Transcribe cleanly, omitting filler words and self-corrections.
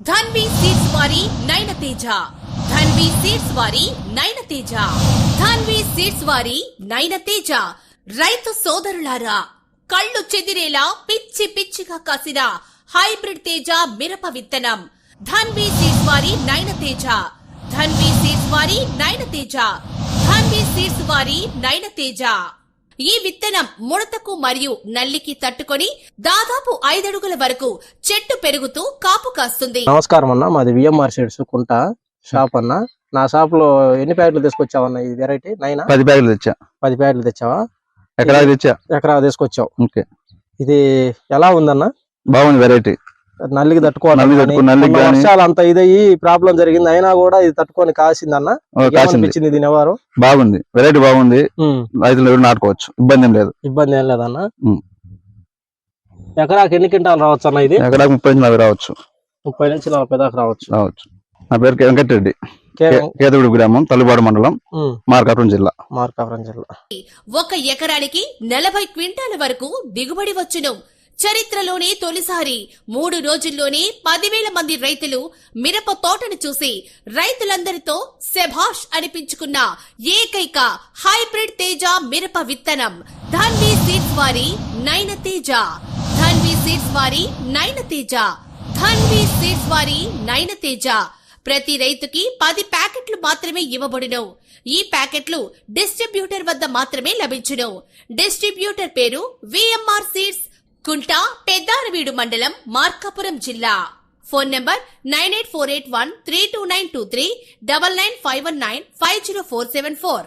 Dhanvi seeds వారి నయనతేజ. Dhanvi seeds వారి నయనతేజ. Dhanvi seeds వారి నయనతేజ. రైతు సోదరులారా, కళ్ళు చెదిరేలా పిచ్చి పిచ్చిగా కాసిన హైబ్రిడ్ తేజ మిరప విత్తనం. ధన్వి సీడ్స్ వారి నయనతేజ. ధన్వి సీడ్స్ వారి నయనతేజ. ధన్వి సీడ్స్ వారి నయనతేజ. ఈ విత్తనం ముడతకు మరియు నల్లికి తట్టుకొని దాదాపు 5 అడుగుల వరకు చెట్టు పెరుగుతూ కాపు కాస్తుంది. నమస్కారం అన్న, మాది విఎంఆర్ సీడ్స్ కుంట షాప్ అన్న. నా షాప్ లో ఎన్ని ప్యాకెట్లు తీసుకొచ్చావన్న? ఈ వెరైటీ 10 ప్యాకెట్లు తెచ్చా. 10 ప్యాకెట్లు తెచ్చావా? ఎకరా తీసుకొచ్చావు. ఇది ఎలా ఉందన్న? బాగుంది వెరైటీ. నల్లికి తట్టుకోవాలి. వర్షాలు అంత ఇదయ్యి ప్రాబ్లం జరిగింది, అయినా కూడా ఇది తట్టుకొని కాసిందన్న. అనిపించింది దీని ఎవరు? బాగుంది వెరైటీ, బాగుంది. రైతులు నాటుకోవచ్చు, ఇబ్బంది ఏం లేదు. ఇబ్బంది ఏం లేదన్న. ఎకరాకి ఎన్ని క్వింటాలు రావచ్చు అన్న? ఇది ఎకరాకు 30 నుంచి 40 రావచ్చు. 30 నుంచి 40 దాకా రావచ్చు. నా పేరు వెంకటరెడ్డి, కేతగూడి గ్రామం, తల్లిపాడు మండలం, మార్కాపురం జిల్లా. ఒక ఎకరానికి 40 క్వింటాల వరకు దిగుబడి వచ్చును. చరిత్రలోనే తొలిసారి 3 రోజుల్లోనే 10,000 మంది రైతులు మిరప తోటను చూసి రైతులందరితో శభాష్ అనిపించుకున్న ఏకైక హైబ్రిడ్ తేజ మిరప విత్తనం ధన్వి సీడ్స్ వారి నయనతేజ. ధన్వి సీడ్స్ వారి నయనతేజ. ధన్వి సీడ్స్ వారి నయనతేజ. ప్రతి రైతుకి 10 ప్యాకెట్లు మాత్రమే ఇవ్వబడును. ఈ ప్యాకెట్లు డిస్ట్రిబ్యూటర్ వద్ద మాత్రమే లభించును. డిస్ట్రిబ్యూటర్ పేరు విఎంఆర్ సీడ్స్, కుంట, పెద్దారవీడు మండలం, మార్కాపురం జిల్లా. Phone number 9848132923 9951950474.